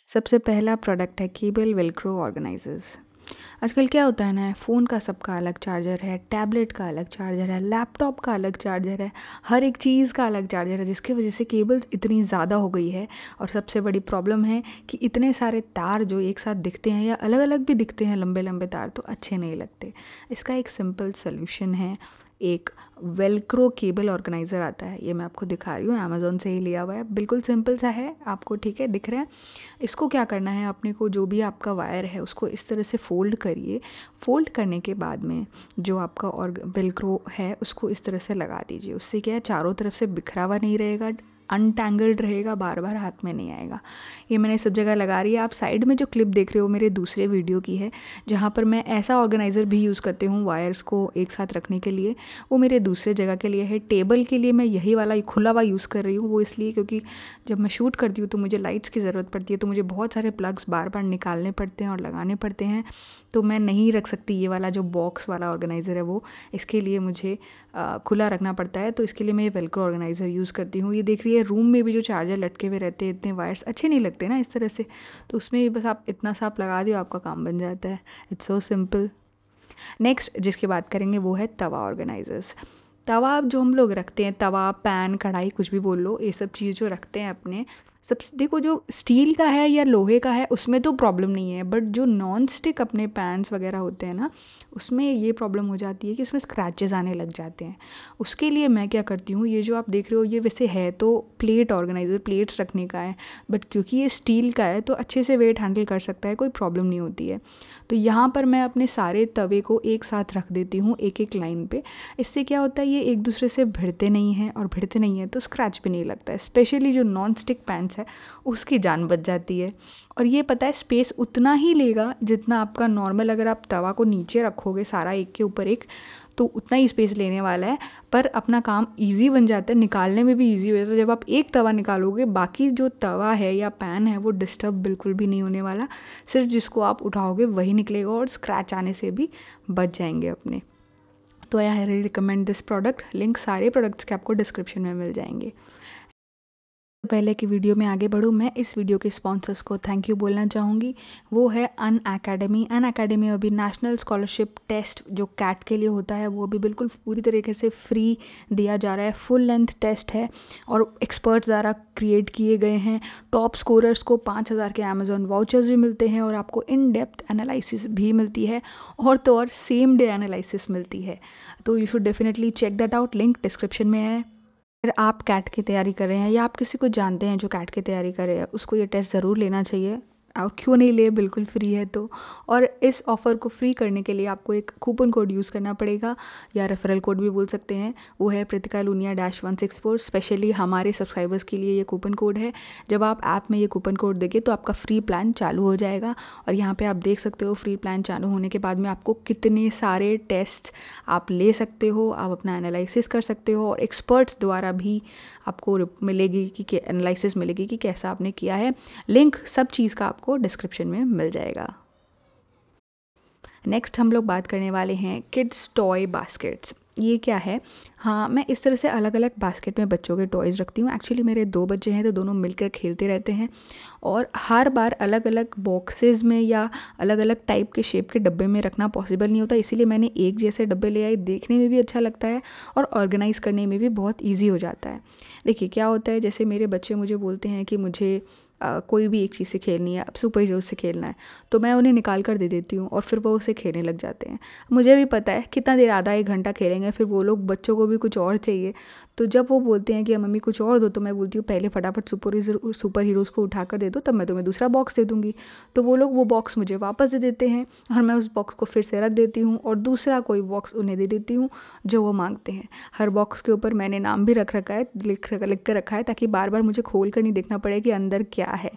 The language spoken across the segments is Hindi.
सबसे पहला प्रोडक्ट है केबल वेलक्रो ऑर्गेनाइजर्स। आजकल क्या होता है ना, फ़ोन का सबका अलग चार्जर है, टैबलेट का अलग चार्जर है, लैपटॉप का अलग चार्जर है, हर एक चीज़ का अलग चार्जर है, जिसकी वजह से केबल्स इतनी ज़्यादा हो गई है। और सबसे बड़ी प्रॉब्लम है कि इतने सारे तार जो एक साथ दिखते हैं या अलग अलग भी दिखते हैं, लंबे लंबे तार, तो अच्छे नहीं लगते। इसका एक सिंपल सोल्यूशन है, एक वेलक्रो केबल ऑर्गेनाइज़र आता है। ये मैं आपको दिखा रही हूँ, अमेज़ॉन से ही लिया हुआ है, बिल्कुल सिंपल सा है, आपको ठीक है दिख रहा है। इसको क्या करना है, अपने को जो भी आपका वायर है उसको इस तरह से फोल्ड करिए। फोल्ड करने के बाद में जो आपका और वेलक्रो है उसको इस तरह से लगा दीजिए। उससे क्या है, चारों तरफ से बिखरा हुआ नहीं रहेगा, अनटैंगल्ड रहेगा, बार बार हाथ में नहीं आएगा। ये मैंने सब जगह लगा रही है। आप साइड में जो क्लिप देख रहे हो मेरे दूसरे वीडियो की है, जहाँ पर मैं ऐसा ऑर्गेनाइज़र भी यूज़ करती हूँ वायर्स को एक साथ रखने के लिए। वो मेरे दूसरे जगह के लिए है। टेबल के लिए मैं यही वाला खुला हुआ यूज़ कर रही हूँ, वो इसलिए क्योंकि जब मैं शूट करती हूँ तो मुझे लाइट्स की ज़रूरत पड़ती है, तो मुझे बहुत सारे प्लग्स बार बार निकालने पड़ते हैं और लगाने पड़ते हैं, तो मैं नहीं रख सकती ये वाला जो बॉक्स वाला ऑर्गेनाइज़र है वो। इसके लिए मुझे खुला रखना पड़ता है, तो इसके लिए मैं ये वेलक्रो ऑर्गेनाइज़र यूज़ करती हूँ। ये देख रही है, रूम में भी जो चार्जर लटके हुए रहते हैं, इतने वायर्स अच्छे नहीं लगते ना इस तरह से, तो उसमें भी बस आप इतना सा आप लगा दियो, आपका काम बन जाता है। It's so simple. नेक्स्ट जिसकी बात करेंगे वो है तवा ऑर्गेनाइजर्स। तवा जो हम लोग रखते हैं, तवा पैन कढ़ाई कुछ भी बोल लो, ये सब चीज़ जो रखते हैं अपने, सब देखो जो स्टील का है या लोहे का है उसमें तो प्रॉब्लम नहीं है, बट जो नॉन स्टिक अपने पैन्स वगैरह होते हैं ना, उसमें ये प्रॉब्लम हो जाती है कि उसमें स्क्रैचेस आने लग जाते हैं। उसके लिए मैं क्या करती हूँ, ये जो आप देख रहे हो ये वैसे है तो प्लेट ऑर्गेनाइजर, प्लेट्स रखने का है, बट क्योंकि ये स्टील का है तो अच्छे से वेट हैंडल कर सकता है, कोई प्रॉब्लम नहीं होती है। तो यहाँ पर मैं अपने सारे तवे को एक साथ रख देती हूँ एक एक लाइन पे। इससे क्या होता है, ये एक दूसरे से भिड़ते नहीं हैं, और भिड़ते नहीं हैं तो स्क्रैच भी नहीं लगता है। स्पेशली जो नॉन स्टिक पैन्स है उसकी जान बच जाती है। और ये पता है स्पेस उतना ही लेगा जितना आपका नॉर्मल, अगर आप तवा को नीचे रखोगे सारा एक के ऊपर एक, तो उतना ही स्पेस लेने वाला है, पर अपना काम इजी बन जाता है, निकालने में भी इजी हो जाता है। जब आप एक तवा निकालोगे, बाकी जो तवा है या पैन है वो डिस्टर्ब बिल्कुल भी नहीं होने वाला, सिर्फ जिसको आप उठाओगे वही निकलेगा, और स्क्रैच आने से भी बच जाएंगे अपने। तो I highly recommend this product. Link सारे प्रोडक्ट्स के आपको डिस्क्रिप्शन में मिल जाएंगे। पहले की वीडियो में आगे बढ़ूँ, मैं इस वीडियो के स्पॉन्सर्स को थैंक यू बोलना चाहूँगी। वो है अनअकैडमी। अनअकैडमी अभी नेशनल स्कॉलरशिप टेस्ट जो कैट के लिए होता है वो अभी बिल्कुल पूरी तरीके से फ्री दिया जा रहा है। फुल लेंथ टेस्ट है और एक्सपर्ट्स द्वारा क्रिएट किए गए हैं। टॉप स्कोरर्स को 5,000 के अमेजॉन वाउचर्स भी मिलते हैं, और आपको इन डेप्थ एनालिसिस भी मिलती है, और तो और सेम डे एनालिसिस मिलती है। तो you should definitely check that out, link description में है। अगर आप कैट की तैयारी कर रहे हैं या आप किसी को जानते हैं जो कैट की तैयारी कर रहे हैं, उसको ये टेस्ट ज़रूर लेना चाहिए, और क्यों नहीं ले, बिल्कुल फ्री है तो। और इस ऑफ़र को फ्री करने के लिए आपको एक कूपन कोड यूज़ करना पड़ेगा, या रेफरल कोड भी बोल सकते हैं। वो है प्रतिका लूनिया -164। स्पेशली हमारे सब्सक्राइबर्स के लिए ये कूपन कोड है। जब आप ऐप में ये कूपन कोड देंगे तो आपका फ्री प्लान चालू हो जाएगा। और यहाँ पे आप देख सकते हो फ्री प्लान चालू होने के बाद में आपको कितने सारे टेस्ट आप ले सकते हो, आप अपना एनालिसिस कर सकते हो, और एक्सपर्ट्स द्वारा भी आपको मिलेगी कि एनालिसिस मिलेगी कि कैसा आपने किया है। लिंक सब चीज़ का आपको डिस्क्रिप्शन में मिल जाएगा। नेक्स्ट हम लोग बात करने वाले हैं किड्स टॉय बास्केट्स। ये क्या है, हाँ मैं इस तरह से अलग अलग बास्केट में बच्चों के टॉयज़ रखती हूँ। एक्चुअली मेरे 2 बच्चे हैं तो दोनों मिलकर खेलते रहते हैं, और हर बार अलग अलग बॉक्सेस में या अलग अलग टाइप के शेप के डब्बे में रखना पॉसिबल नहीं होता, इसीलिए मैंने एक जैसे डब्बे ले आई। देखने में भी अच्छा लगता है और ऑर्गेनाइज़ करने में भी बहुत ईजी हो जाता है। देखिए क्या होता है, जैसे मेरे बच्चे मुझे बोलते हैं कि मुझे कोई भी एक चीज़ से खेलनी है, अब सुपर हीरो से खेलना है, तो मैं उन्हें निकाल कर दे देती हूँ और फिर वो उसे खेलने लग जाते हैं। मुझे भी पता है कितना देर, आधा 1 घंटा खेलेंगे, फिर वो लोग, बच्चों को भी कुछ और चाहिए। तो जब वो बोलते हैं कि मम्मी कुछ और दो, तो मैं बोलती हूँ पहले फटाफट सुपर हीरोज़ को उठा कर दे दो, तब मैं तुम्हें दूसरा बॉक्स दे दूँगी। तो वो लोग वो बॉक्स मुझे वापस दे देते हैं, और मैं उस बॉक्स को फिर से रख देती हूँ और दूसरा कोई बॉक्स उन्हें दे देती हूँ जो वो मांगते हैं। हर बॉक्स के ऊपर मैंने नाम भी रख रखा है, लिख कर रखा है, ताकि बार बार मुझे खोल कर नहीं देखना पड़े कि अंदर क्या है।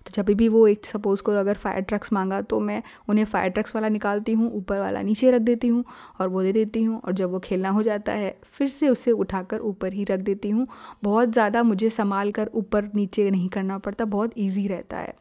तो जब भी वो, एक सपोज़ करो अगर फायर ट्रक्स मांगा, तो मैं उन्हें फायर ट्रक्स वाला निकालती हूँ, ऊपर वाला नीचे रख देती हूँ और वो दे देती हूँ, और जब वो खेलना हो जाता है फिर से उसे उठाकर ऊपर ही रख देती हूँ। बहुत ज़्यादा मुझे संभाल कर ऊपर नीचे नहीं करना पड़ता, बहुत ईजी रहता है।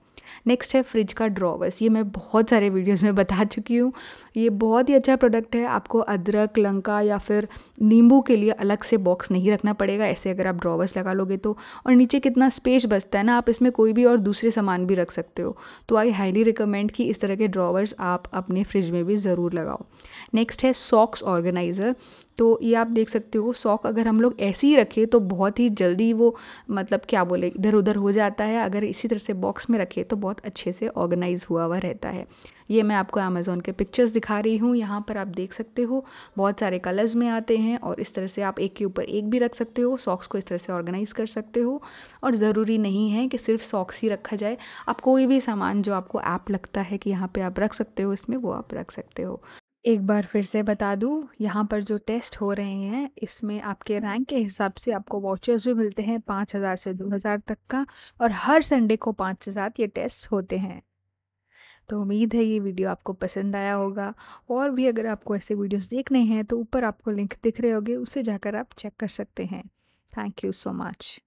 नेक्स्ट है फ्रिज का ड्रॉवर्स। ये मैं बहुत सारे वीडियोस में बता चुकी हूँ। ये बहुत ही अच्छा प्रोडक्ट है। आपको अदरक, लंका या फिर नींबू के लिए अलग से बॉक्स नहीं रखना पड़ेगा, ऐसे अगर आप ड्रॉवर्स लगा लोगे तो। और नीचे कितना स्पेस बचता है ना, आप इसमें कोई भी और दूसरे सामान भी रख सकते हो। तो आई हाईली रिकमेंड कि इस तरह के ड्रॉवर्स आप अपने फ्रिज में भी ज़रूर लगाओ। नेक्स्ट है सॉक्स ऑर्गेनाइज़र। तो ये आप देख सकते हो, सॉक अगर हम लोग ऐसे ही रखें तो बहुत ही जल्दी वो मतलब क्या बोले इधर उधर हो जाता है। अगर इसी तरह से बॉक्स में रखें तो बहुत अच्छे से ऑर्गेनाइज हुआ हुआ रहता है। ये मैं आपको अमेज़ॉन के पिक्चर्स दिखा रही हूँ, यहाँ पर आप देख सकते हो बहुत सारे कलर्स में आते हैं और इस तरह से आप एक के ऊपर एक भी रख सकते हो। सॉक्स को इस तरह से ऑर्गेनाइज कर सकते हो और ज़रूरी नहीं है कि सिर्फ सॉक्स ही रखा जाए। आप कोई भी सामान जो आपको ऐप लगता है कि यहाँ पे आप रख सकते हो इसमें, वो आप रख सकते हो। एक बार फिर से बता दूँ, यहाँ पर जो टेस्ट हो रहे हैं इसमें आपके रैंक के हिसाब से आपको वाउचर्स भी मिलते हैं 5,000 से 2,000 तक का। और हर संडे को 5 से 7 ये टेस्ट होते हैं। तो उम्मीद है ये वीडियो आपको पसंद आया होगा। और भी अगर आपको ऐसे वीडियोस देखने हैं तो ऊपर आपको लिंक दिख रहे होंगे, उसे जाकर आप चेक कर सकते हैं। Thank you so much.